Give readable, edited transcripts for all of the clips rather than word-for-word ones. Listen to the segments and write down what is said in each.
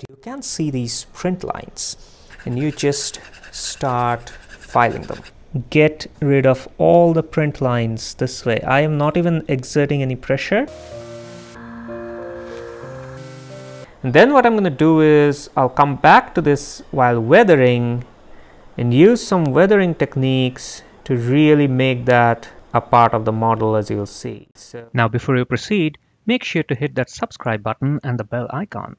you can see these print lines and you just start filing them. Get rid of all the print lines this way. I am not even exerting any pressure. And then what I'm going to do is I'll come back to this while weathering and use some weathering techniques to really make that a part of the model, as you'll see. So now before you proceed, make sure to hit that subscribe button and the bell icon.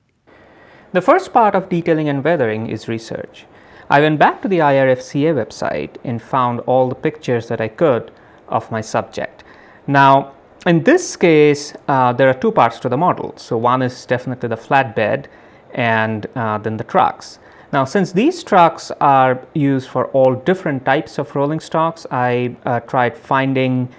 The first part of detailing and weathering is research. I went back to the IRFCA website and found all the pictures that I could of my subject. Now, in this case, there are two parts to the model. So one is definitely the flatbed and then the trucks. Now, since these trucks are used for all different types of rolling stocks, I tried finding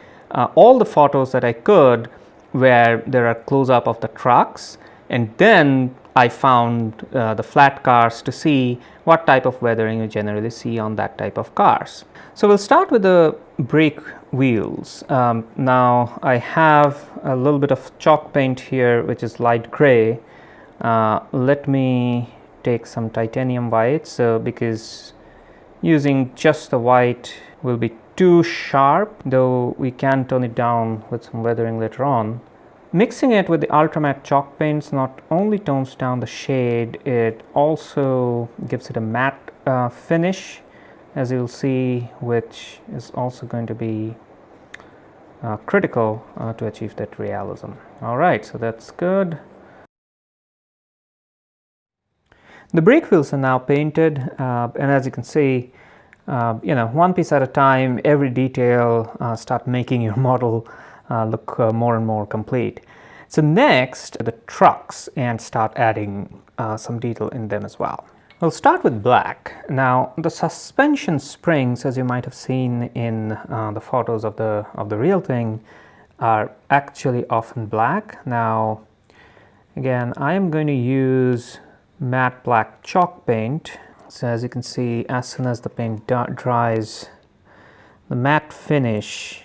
all the photos that I could where there are close-up of the trucks, and then I found the flat cars to see what type of weathering you generally see on that type of cars. So we'll start with the brake wheels. Now I have a little bit of chalk paint here, which is light gray. Let me take some titanium white, because using just the white will be too sharp, though we can tone it down with some weathering later on. Mixing it with the ultramatte chalk paints not only tones down the shade, it also gives it a matte finish, as you'll see, which is also going to be critical to achieve that realism. All right, so that's good. The brake wheels are now painted, and as you can see, one piece at a time, every detail start making your model look more and more complete. So next, the trucks, and start adding some detail in them as well. We'll start with black. Now, the suspension springs, as you might have seen in the photos of the real thing, are actually often black. Now, again, I am going to use matte black chalk paint. So as you can see, as soon as the paint dries, the matte finish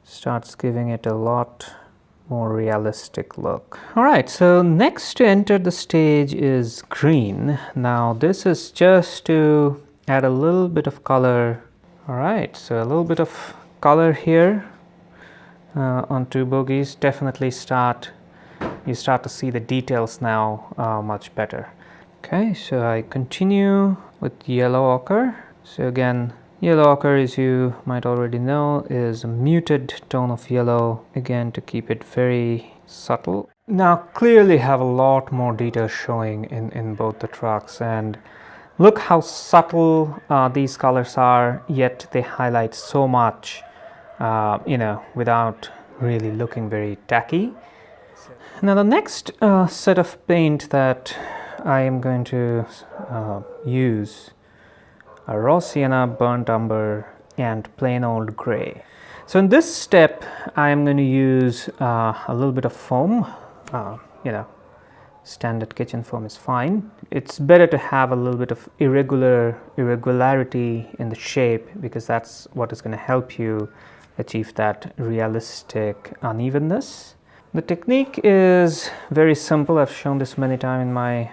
starts giving it a lot more realistic look. All right, so next to enter the stage is green. Now this is just to add a little bit of color. All right, so a little bit of color here on two bogies. Definitely you start to see the details now much better. Okay, so I continue with yellow ochre. So again, yellow ochre, as you might already know, is a muted tone of yellow, again to keep it very subtle. Now clearly have a lot more detail showing in both the trucks, and look how subtle these colors are, yet they highlight so much, without really looking very tacky. Now the next set of paint that I am going to use are raw sienna, burnt umber, and plain old gray. So in this step, I am going to use a little bit of foam. Standard kitchen foam is fine. It's better to have a little bit of irregularity in the shape, because that's what is going to help you achieve that realistic unevenness. The technique is very simple. I've shown this many times in my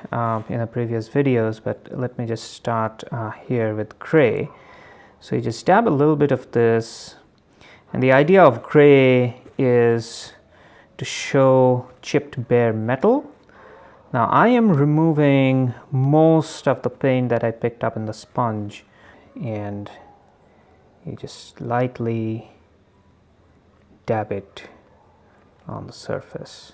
previous videos, but let me just start here with gray. So you just dab a little bit of this, and the idea of gray is to show chipped bare metal. Now I am removing most of the paint that I picked up in the sponge, and you just lightly dab it on the surface.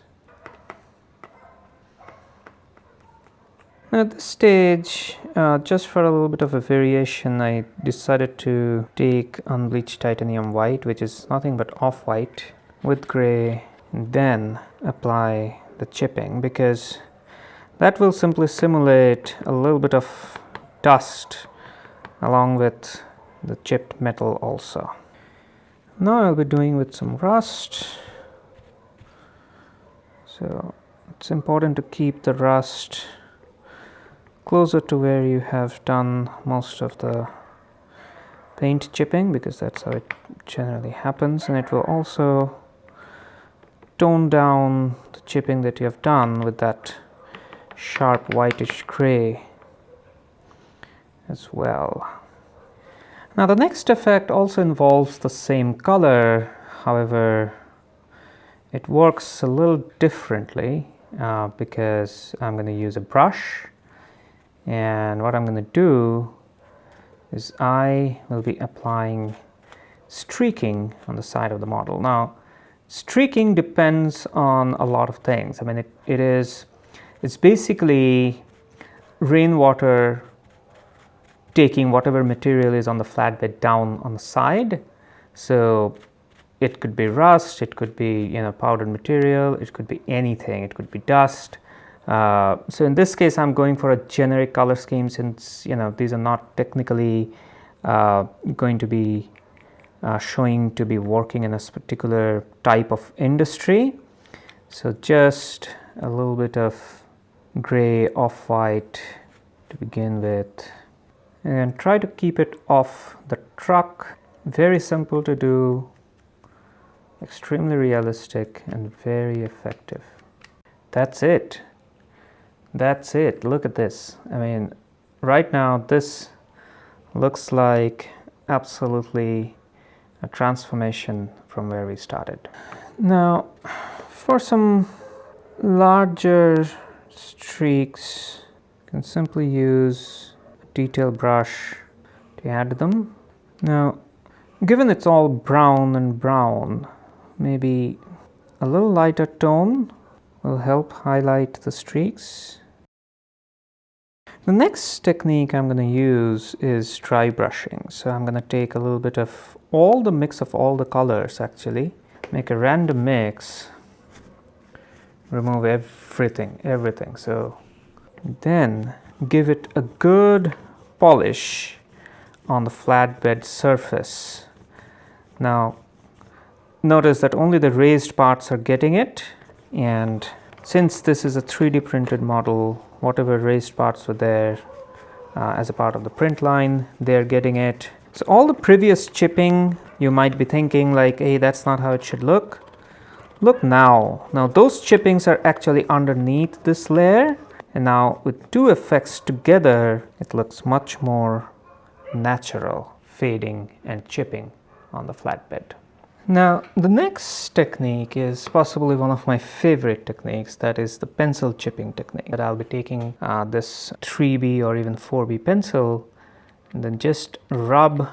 At this stage, just for a little bit of a variation, I decided to take unbleached titanium white, which is nothing but off-white, with gray, and then apply the chipping, because that will simply simulate a little bit of dust along with the chipped metal also. Now I'll be doing with some rust. So it's important to keep the rust closer to where you have done most of the paint chipping, because that's how it generally happens, and it will also tone down the chipping that you have done with that sharp whitish gray as well. Now the next effect also involves the same color, however it works a little differently because I'm going to use a brush, and what I'm going to do is I will be applying streaking on the side of the model. Now streaking depends on a lot of things. I mean it's basically rainwater taking whatever material is on the flatbed down on the side. So it could be rust, it could be powdered material, it could be anything, it could be dust. So in this case I'm going for a generic color scheme, since these are not technically going to be showing to be working in a particular type of industry. So just a little bit of gray off-white to begin with, and try to keep it off the truck. Very simple to do, extremely realistic and very effective. That's it. Look at this. I mean, right now this looks like absolutely a transformation from where we started. Now for some larger streaks, you can simply use a detail brush to add them. Now given it's all brown and brown, maybe a little lighter tone will help highlight the streaks. The next technique I'm going to use is dry brushing. So I'm going to take a little bit of all the mix of all the colors, actually make a random mix, remove everything. So then give it a good polish on the flatbed surface. Now notice that only the raised parts are getting it, and since this is a 3D printed model, whatever raised parts were there as a part of the print line, they're getting it. So all the previous chipping, you might be thinking like, hey, that's not how it should look. Look now. Now those chippings are actually underneath this layer, and now with two effects together, it looks much more natural, fading and chipping on the flatbed. Now the next technique is possibly one of my favorite techniques, that is the pencil chipping technique. That I'll be taking this 3B or even 4B pencil and then just rub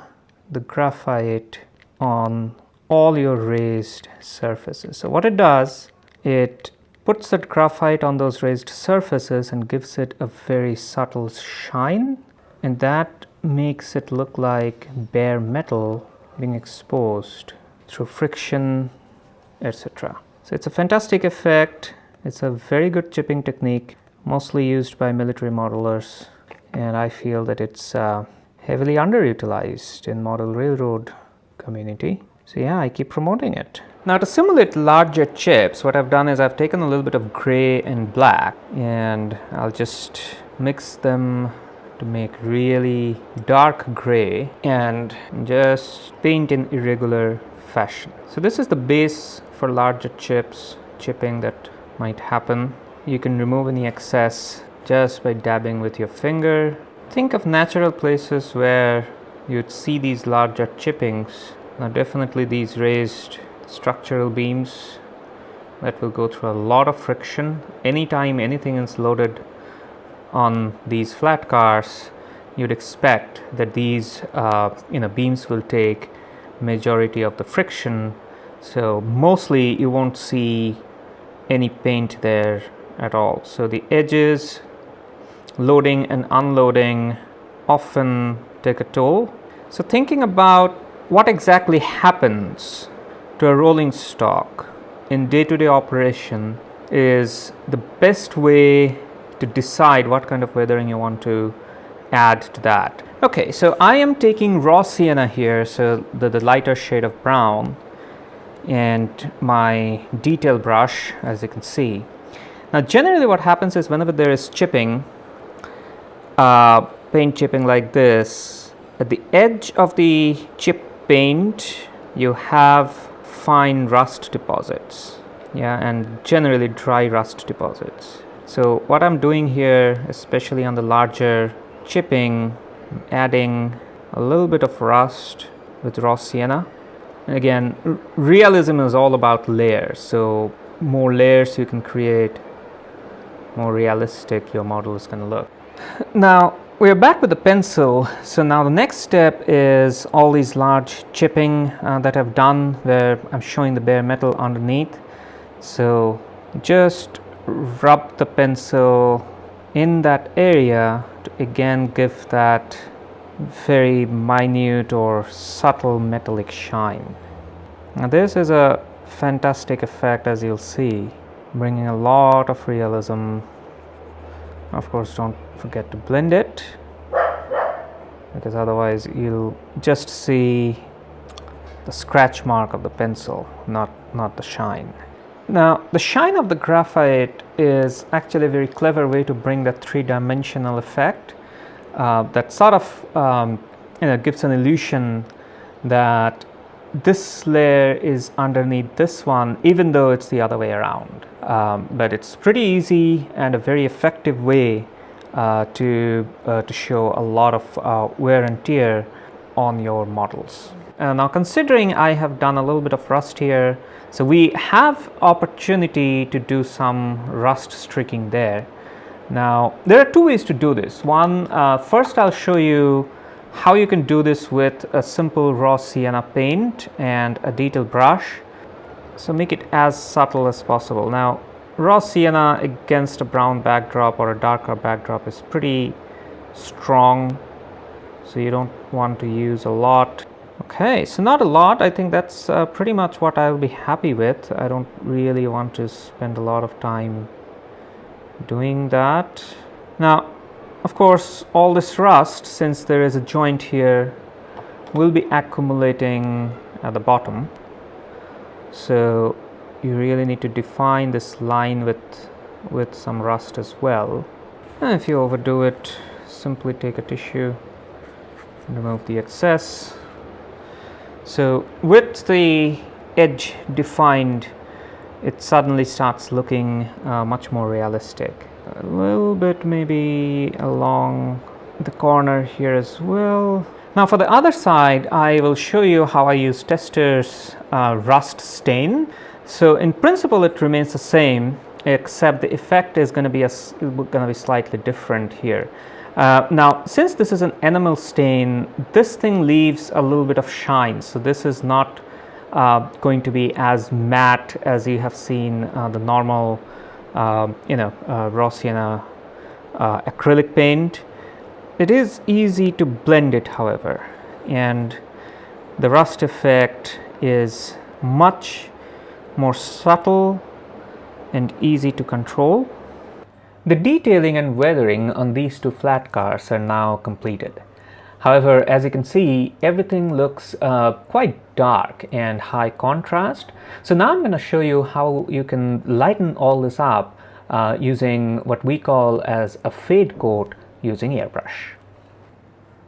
the graphite on all your raised surfaces. So what it does, it puts that graphite on those raised surfaces and gives it a very subtle shine, and that makes it look like bare metal being exposed through friction, etc. So it's a fantastic effect. It's a very good chipping technique, mostly used by military modelers, and I feel that it's heavily underutilized in model railroad community. So yeah, I keep promoting it. Now to simulate larger chips, what I've done is I've taken a little bit of gray and black, and I'll just mix them to make really dark gray and just paint in irregular fashion. So this is the base for larger chipping that might happen. You can remove any excess just by dabbing with your finger. Think of natural places where you'd see these larger chippings. Now definitely these raised structural beams that will go through a lot of friction. Anytime anything is loaded on these flat cars, you'd expect that these beams will take majority of the friction, so mostly you won't see any paint there at all. So the edges, loading and unloading, often take a toll. So thinking about what exactly happens to a rolling stock in day-to-day operation is the best way to decide what kind of weathering you want to add to that. Okay, so I am taking raw sienna here, so the lighter shade of brown, and my detail brush, as you can see. Now generally what happens is whenever there is chipping, paint chipping like this, at the edge of the chip paint you have fine rust deposits, and generally dry rust deposits. So what I'm doing here, especially on the larger chipping, adding a little bit of rust with raw sienna. And again, realism is all about layers. So more layers you can create, more realistic your model is going to look. Now we're back with the pencil. So now the next step is all these large chipping that I've done, where I'm showing the bare metal underneath. So just rub the pencil in that area to again give that very minute or subtle metallic shine. Now this is a fantastic effect, as you'll see, bringing a lot of realism. Of course, don't forget to blend it, because otherwise you'll just see the scratch mark of the pencil, not the shine. Now the shine of the graphite is actually a very clever way to bring that three-dimensional effect that sort of gives an illusion that this layer is underneath this one, even though it's the other way around. But it's pretty easy and a very effective way to show a lot of wear and tear on your models. Now considering I have done a little bit of rust here, so we have opportunity to do some rust streaking there. Now there are two ways to do this. One, first I'll show you how you can do this with a simple raw sienna paint and a detail brush. So make it as subtle as possible. Now raw sienna against a brown backdrop or a darker backdrop is pretty strong, so you don't want to use a lot. Okay, so not a lot. I think that's pretty much what I'll be happy with. I don't really want to spend a lot of time doing that. Now of course all this rust, since there is a joint here, will be accumulating at the bottom, so you really need to define this line with some rust as well. And if you overdo it, simply take a tissue and remove the excess. So with the edge defined, it suddenly starts looking much more realistic. A little bit maybe along the corner here as well. Now for the other side, I will show you how I use Tester's rust stain. So in principle it remains the same, except the effect is going to be slightly different here. Now since this is an enamel stain, this thing leaves a little bit of shine, so this is not going to be as matte as you have seen the normal raw sienna acrylic paint. It is easy to blend it, however, and the rust effect is much more subtle and easy to control. The detailing and weathering on these two flat cars are now completed. However, as you can see, everything looks quite dark and high contrast. So now I'm going to show you how you can lighten all this up using what we call as a fade coat using airbrush.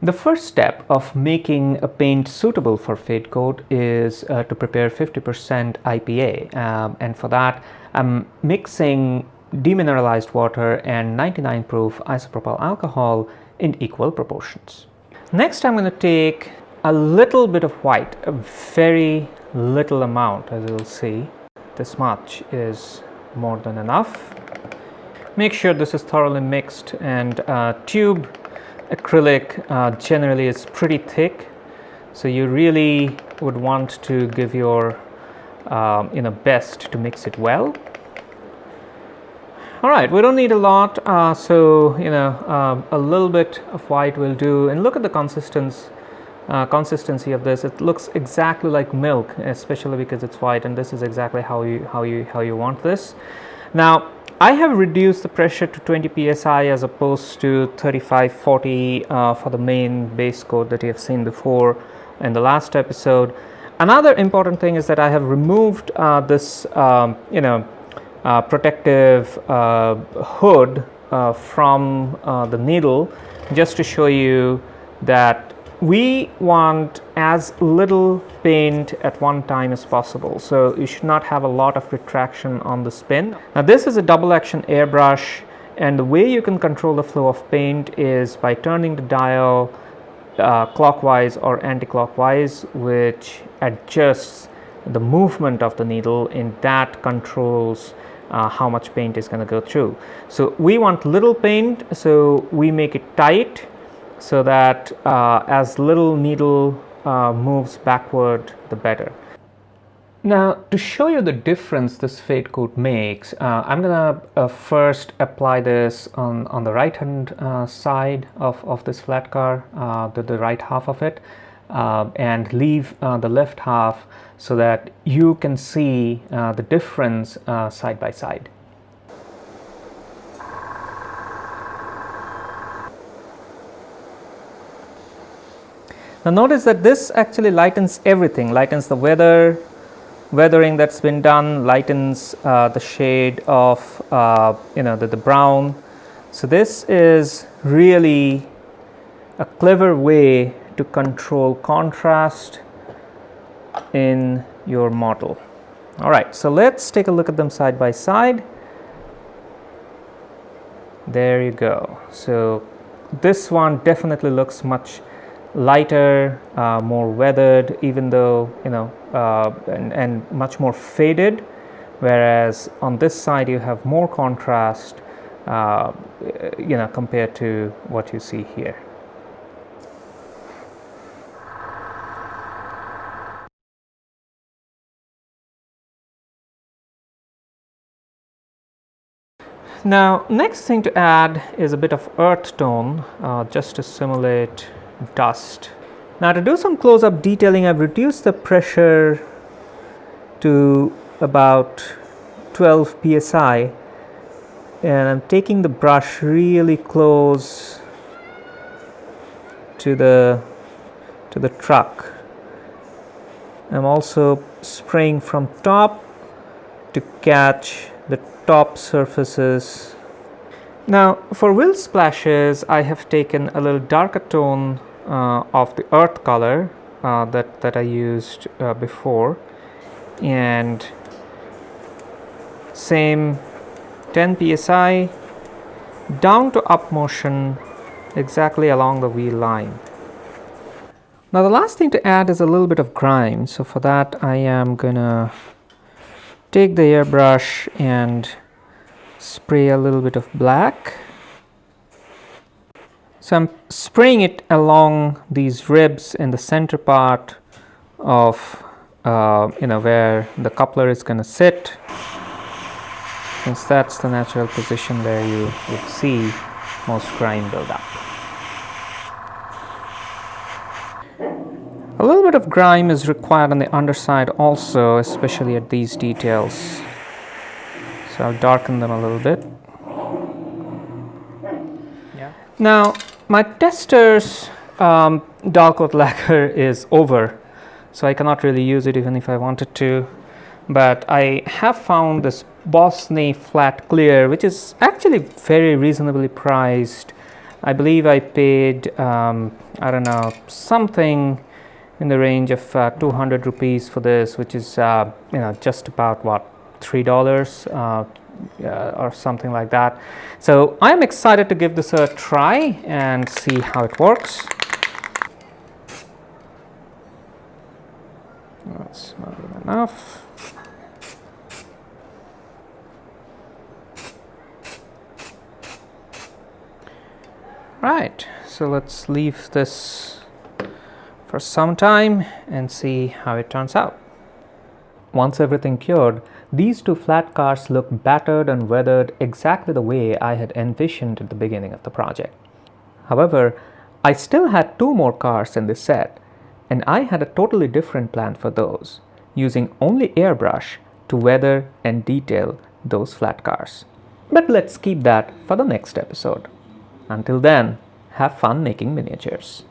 The first step of making a paint suitable for fade coat is to prepare 50% IPA, and for that I'm mixing demineralized water and 99 proof isopropyl alcohol in equal proportions. Next I'm going to take a little bit of white, a very little amount, as you'll see. This much is more than enough. Make sure this is thoroughly mixed, and tube acrylic generally is pretty thick, so you really would want to give your best to mix it well. Alright, we don't need a lot, so a little bit of white will do. And look at the consistency of this. It looks exactly like milk, especially because it's white, and this is exactly how you want this. Now I have reduced the pressure to 20 psi as opposed to 35-40 for the main base coat that you have seen before in the last episode. Another important thing is that I have removed this protective hood from the needle, just to show you that we want as little paint at one time as possible, so you should not have a lot of retraction on the spin. Now this is a double action airbrush, and the way you can control the flow of paint is by turning the dial clockwise or anti-clockwise, which adjusts the movement of the needle, and that controls how much paint is going to go through. So we want little paint, so we make it tight so that as little needle moves backward, the better. Now, to show you the difference this fade coat makes, I'm gonna first apply this on the right hand side of this flat car, the right half of it, and leave the left half so that you can see the difference side by side. Now notice that this actually lightens everything, lightens the weathering that's been done, lightens the shade of the brown. So this is really a clever way to control contrast in your model. All right, so let's take a look at them side by side. There you go. So this one definitely looks much lighter, more weathered, even though and much more faded, whereas on this side you have more contrast compared to what you see here. Now next thing to add is a bit of earth tone, just to simulate dust. Now to do some close-up detailing, I've reduced the pressure to about 12 psi, and I'm taking the brush really close to the truck. I'm also spraying from top to catch the top surfaces. Now for wheel splashes, I have taken a little darker tone of the earth color that I used before, and same 10 psi down to up motion exactly along the wheel line. Now the last thing to add is a little bit of grime, so for that I am gonna take the airbrush and spray a little bit of black. So I'm spraying it along these ribs in the center part of where the coupler is going to sit, since that's the natural position where you would see most grime buildup. A little bit of grime is required on the underside also, especially at these details. So I'll darken them a little bit. Yeah. Now my tester's dull coat lacquer is over, so I cannot really use it even if I wanted to. But I have found this Bosney flat clear, which is actually very reasonably priced. I believe I paid I don't know, something in the range of 200 rupees for this, which is just about what, $3 or something like that. So I'm excited to give this a try and see how it works. That's not good enough. Right, so let's leave this for some time and see how it turns out. Once everything cured, these two flat cars look battered and weathered exactly the way I had envisioned at the beginning of the project. However, I still had two more cars in this set, and I had a totally different plan for those, using only airbrush to weather and detail those flat cars. But let's keep that for the next episode. Until then, have fun making miniatures.